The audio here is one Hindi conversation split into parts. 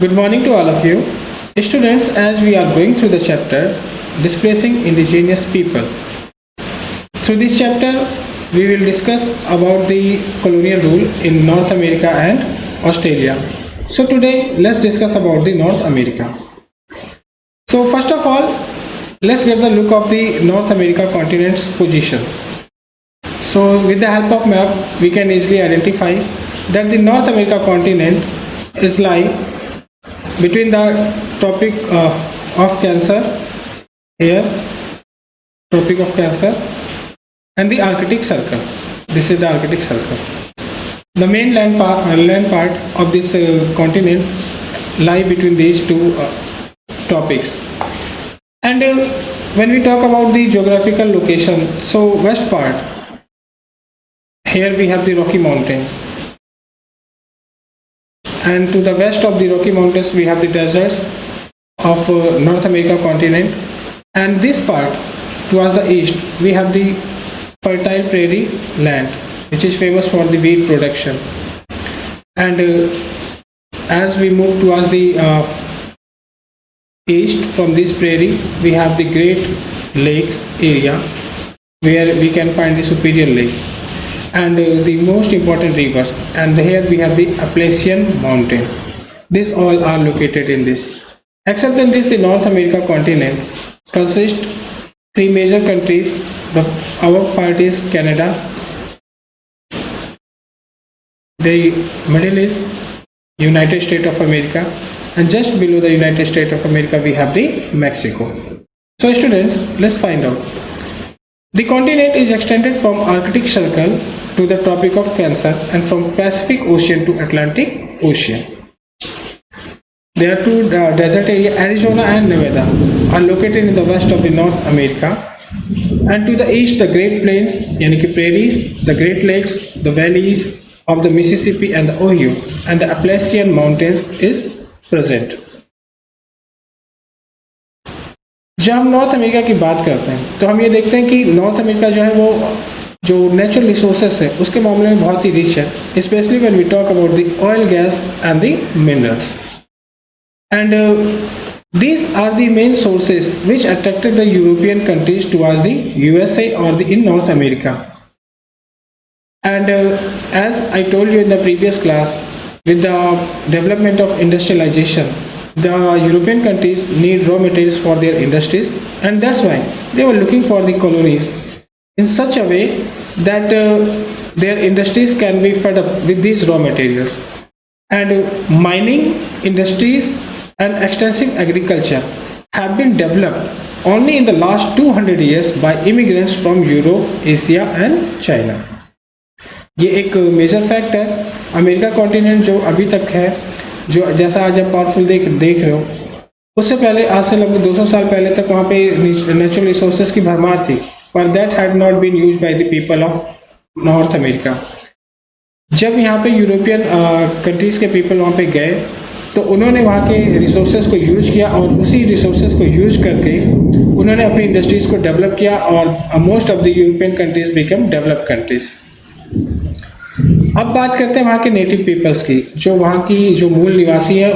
Good morning to all of you. Students, as we are going through the chapter Displacing Indigenous People. Through this chapter, we will discuss about the colonial rule in North America and Australia. So today, let's discuss about the North America. So first of all, let's get the look of the North America continent's position. So with the help of map, we can easily identify that the North America continent is lie between the Tropic of Cancer here, Tropic of Cancer, and the Arctic Circle. This is the Arctic Circle. The main land part of this continent lie between these two tropics. And when we talk about the geographical location, so west part, here we have the Rocky Mountains. And to the west of the Rocky Mountains, we have the deserts of North America continent. And this part, towards the east, we have the fertile prairie land, which is famous for the wheat production. And as we move towards the east from this prairie, we have the Great Lakes area, where we can find the Superior Lake and the most important rivers, and here we have the Appalachian Mountain. These all are located in this. Except in this, the North America continent consists three major countries. Our part is Canada, the middle is United States of America, and just below the United States of America we have the Mexico. So students, let's find out. The continent is extended from Arctic Circle to the Tropic of Cancer and from Pacific Ocean to Atlantic Ocean. There are two desert areas, Arizona and Nevada, are located in the west of the North America, and to the east the Great Plains, yani ki prairies, the Great Lakes, the valleys of the Mississippi and the Ohio, and the Appalachian Mountains is present. जब हम नॉर्थ अमेरिका की बात करते हैं तो हम ये देखते हैं कि नॉर्थ अमेरिका जो है वो जो नेचुरल रिसोर्सेस है उसके मामले में बहुत ही रिच है, specially when we talk about the oil, gas and the minerals. And these are the main sources which attracted the European countries towards the USA or in North America. And as I told you in the previous class, with the development of industrialization, the European countries need raw materials for their industries, and that's why they were looking for the colonies in such a way that their industries can be fed up with these raw materials. And mining industries and extensive agriculture have been developed only in the last 200 years by immigrants from Europe, Asia and China. ये एक मेजर फैक्ट है. अमेरिका कॉन्टिनेंट जो अभी तक है, जो जैसा आज आप पावरफुल देख रहे हो, उससे पहले आज से लगभग 200 साल पहले तक वहाँ पे नेचुरल रिसोर्सेज की भरमार थी, पर that had not been used by the people of North America. जब यहाँ पे यूरोपियन कंट्रीज़ के पीपल वहाँ पे गए तो उन्होंने वहाँ के रिसोर्सेज को यूज किया और उसी रिसोर्सेज को यूज करके उन्होंने अपनी इंडस्ट्रीज़ को डेवलप किया और most of the European countries become developed countries. अब बात करते हैं वहाँ के नेटिव पीपल्स की, जो वहाँ की जो मूल निवासी है.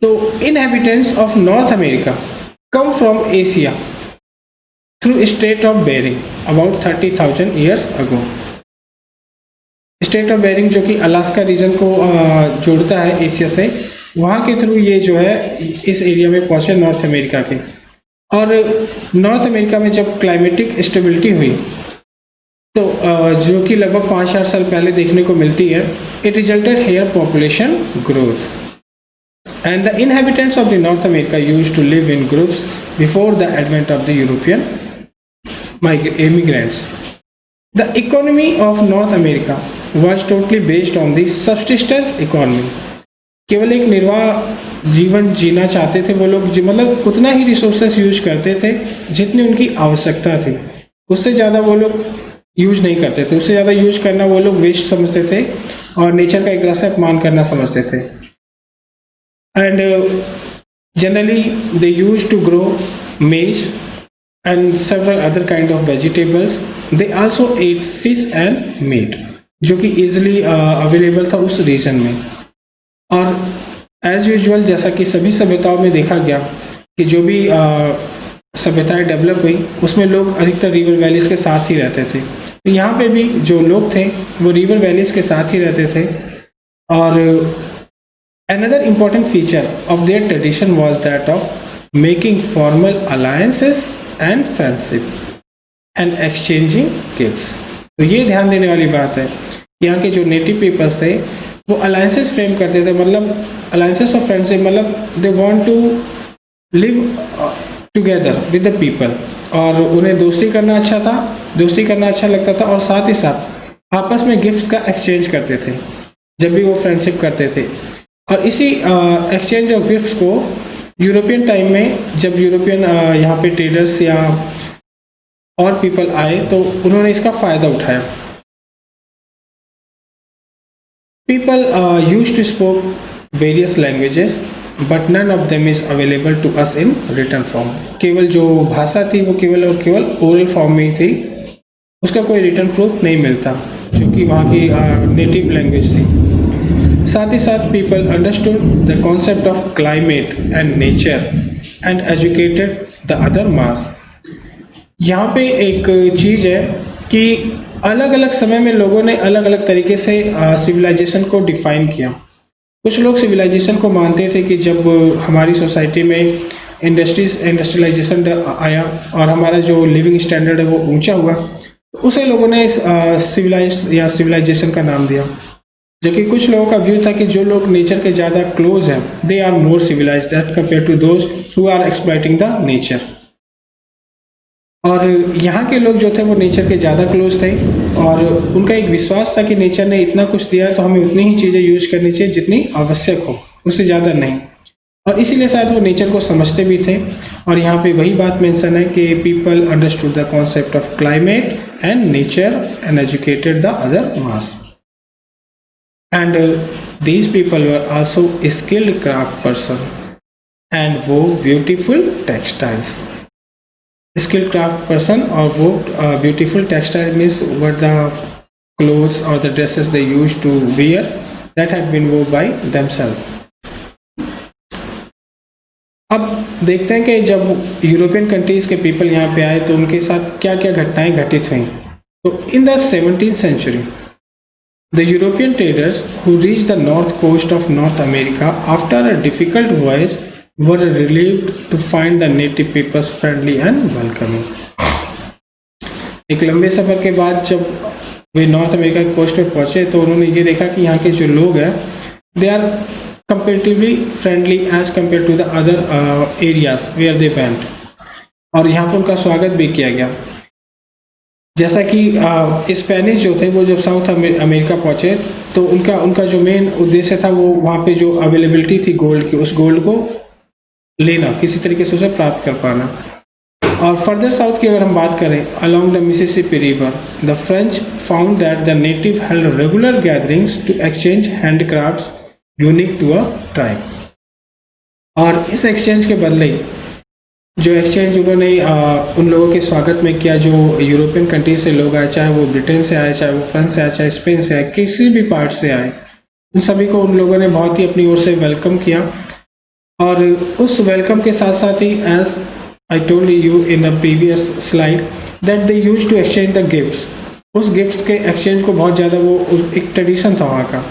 तो inhabitants of North America come from Asia through strait of Bering about 30,000 years ago. Strait of Bering जो कि अलास्का रीजन को जोड़ता है एशिया से, वहाँ के थ्रू ये जो है इस एरिया में पहुँचे नॉर्थ अमेरिका के. और नॉर्थ अमेरिका में जब क्लाइमेटिक स्टेबिलिटी हुई तो जो कि लगभग 5,000 साल पहले देखने को मिलती है, it resulted here population growth. And the inhabitants of the North America used to live in groups before the advent of the European immigrants. The economy of North America was totally based on the subsistence economy. केवल एक निर्वाह जीवन जीना चाहते थे वो लोग, मतलब उतना ही रिसोर्सेस यूज करते थे जितनी उनकी आवश्यकता थी, उससे ज़्यादा वो लोग यूज नहीं करते थे. उससे ज़्यादा यूज करना वो लोग वेस्ट समझते थे और नेचर का एक तरह से अपमान करना समझते थे. And generally they use to grow maize and several other kind of vegetables. They also ate fish and meat, जो कि easily available था उस रीजन में. और एज यूजुअल जैसा कि सभी सभ्यताओं में देखा गया कि जो भी सभ्यताएं डेवलप हुई उसमें लोग अधिकतर रिवर वैलीज के साथ ही रहते थे। तो यहाँ पे भी जो लोग थे वो रिवर वैलीज के साथ ही रहते थे। और another important feature of their tradition was that of making formal alliances and friendship and exchanging gifts. तो ये ध्यान देने वाली बात है, यहाँ के जो नेटिव पीपल्स थे वो अलायंसेस फ्रेम करते थे, मतलब अलायंसेस ऑफ फ्रेंडशिप, मतलब they want to live together with the people, और उन्हें दोस्ती करना अच्छा लगता था, और साथ ही साथ आपस में गिफ्ट्स का एक्सचेंज करते थे जब भी वो फ्रेंडशिप करते थे। और इसी एक्सचेंज ऑफ गिफ्ट्स को यूरोपियन टाइम में जब यूरोपियन यहाँ पे ट्रेडर्स या और पीपल आए तो उन्होंने इसका फ़ायदा उठाया। People used to spoke various languages but none of them is available to us in written form. केवल जो भाषा थी वो केवल और केवल ओरल फॉर्म में ही थी, उसका कोई रिटन प्रूफ नहीं मिलता जो कि वहाँ की नेटिव लैंग्वेज थी। साथ ही साथ people understood the concept of climate and nature and educated the other mass. यहाँ पे एक चीज़ है कि अलग अलग समय में लोगों ने अलग अलग तरीके से सिविलाइजेशन को डिफाइन किया। कुछ लोग सिविलाइजेशन को मानते थे कि जब हमारी सोसाइटी में इंडस्ट्रियलाइजेशन आया और हमारा जो लिविंग स्टैंडर्ड है वो ऊंचा हुआ, उसे लोगों ने सिविलाइज्ड या सिविलाइजेशन का नाम दिया। जबकि कुछ लोगों का व्यू था कि जो लोग नेचर के ज़्यादा क्लोज हैं they are more civilized as compare to those who are exploiting the nature. और यहाँ के लोग जो थे वो नेचर के ज़्यादा क्लोज थे और उनका एक विश्वास था कि नेचर ने इतना कुछ दिया तो हमें उतनी ही चीज़ें यूज करनी चाहिए जितनी आवश्यक हो, उससे ज़्यादा नहीं। और इसीलिए शायद वो नेचर को समझते भी थे। और यहाँ पे वही बात मेंशन है कि people understood the concept of climate and nature and educated the other mass. And these people were also skilled craft person and wove beautiful textiles. Skilled craft person or wove beautiful textile means what the clothes or the dresses they used to wear that had been woven by themselves। अब देखते हैं कि जब यूरोपियन कंट्रीज के पीपल यहाँ पे आए तो उनके साथ क्या क्या घटनाएं घटित हुई। तो in the 17th century the European traders who reached the north coast of North America after a difficult voyage were relieved to find the native peoples friendly and welcoming। एक लंबे सफ़र के बाद जब वे नॉर्थ अमेरिका के कोस्ट पे पहुंचे तो उन्होंने ये देखा कि यहाँ के जो लोग हैं they are comparatively friendly as compare to the other areas where they went, और यहाँ पर उनका स्वागत भी किया गया। जैसा कि स्पेनिश जो थे वो जब साउथ अमेरिका पहुंचे तो उनका जो मेन उद्देश्य था वो वहाँ पे जो अवेलेबिलिटी थी गोल्ड की, उस गोल्ड को लेना, किसी तरीके से उसे प्राप्त कर पाना। और फर्दर साउथ की अगर हम बात करें, along the Mississippi river the French found that the native held regular gatherings to exchange handcrafts unique to a tribe. और इस एक्सचेंज के बदले जो एक्सचेंज उन्होंने उन लोगों के स्वागत में किया जो यूरोपियन कंट्री से लोग आए, चाहे वो ब्रिटेन से आए, चाहे वो फ्रांस से आए, चाहे स्पेन से आए, किसी भी पार्ट से आए, उन सभी को उन लोगों ने बहुत ही अपनी ओर से वेलकम किया। और उस वेलकम के साथ साथ ही as I told you in the previous slide that they use to exchange the gifts, उस गिफ्ट्स के एक्सचेंज को बहुत ज़्यादा वो एक ट्रेडिशन था वहाँ का,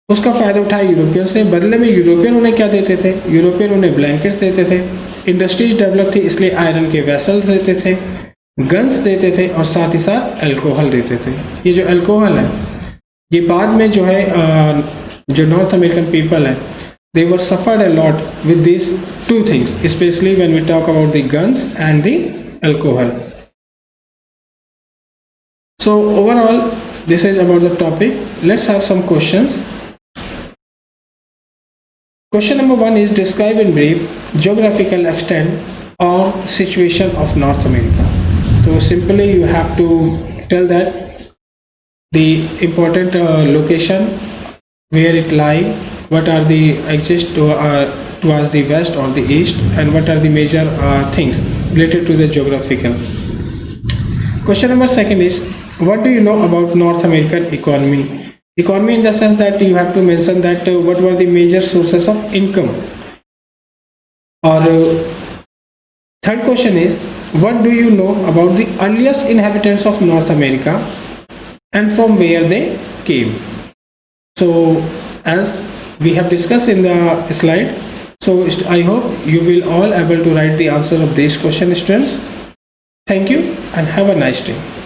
उसका फ़ायदा उठाया यूरोपियन से। बदले में यूरोपियन उन्हें क्या देते थे? यूरोपियन उन्हें ब्लैंकेट्स देते थे, इंडस्ट्रीज डेवलप थी इसलिए आयरन के वेसल्स देते थे, गन्स देते थे और साथ ही साथ अल्कोहल देते थे। ये जो अल्कोहल है ये बाद में जो है जो नॉर्थ अमेरिकन पीपल है they were suffered a lot with these two things, especially when we talk about the guns and the alcohol. So overall this is about the topic. Let's have some questions. Question number 1 is describe in brief geographical extent or situation of North America. So simply you have to tell that the important location, where it lies, what are the exits towards the west or the east, and what are the major things related to the geographical. Question number 2 is what do you know about North American economy? Economy in the sense that you have to mention that what were the major sources of income. Or third question is, what do you know about the earliest inhabitants of North America and from where they came? So as we have discussed in the slide, so I hope you will all able to write the answer of this question, students. Thank you and have a nice day.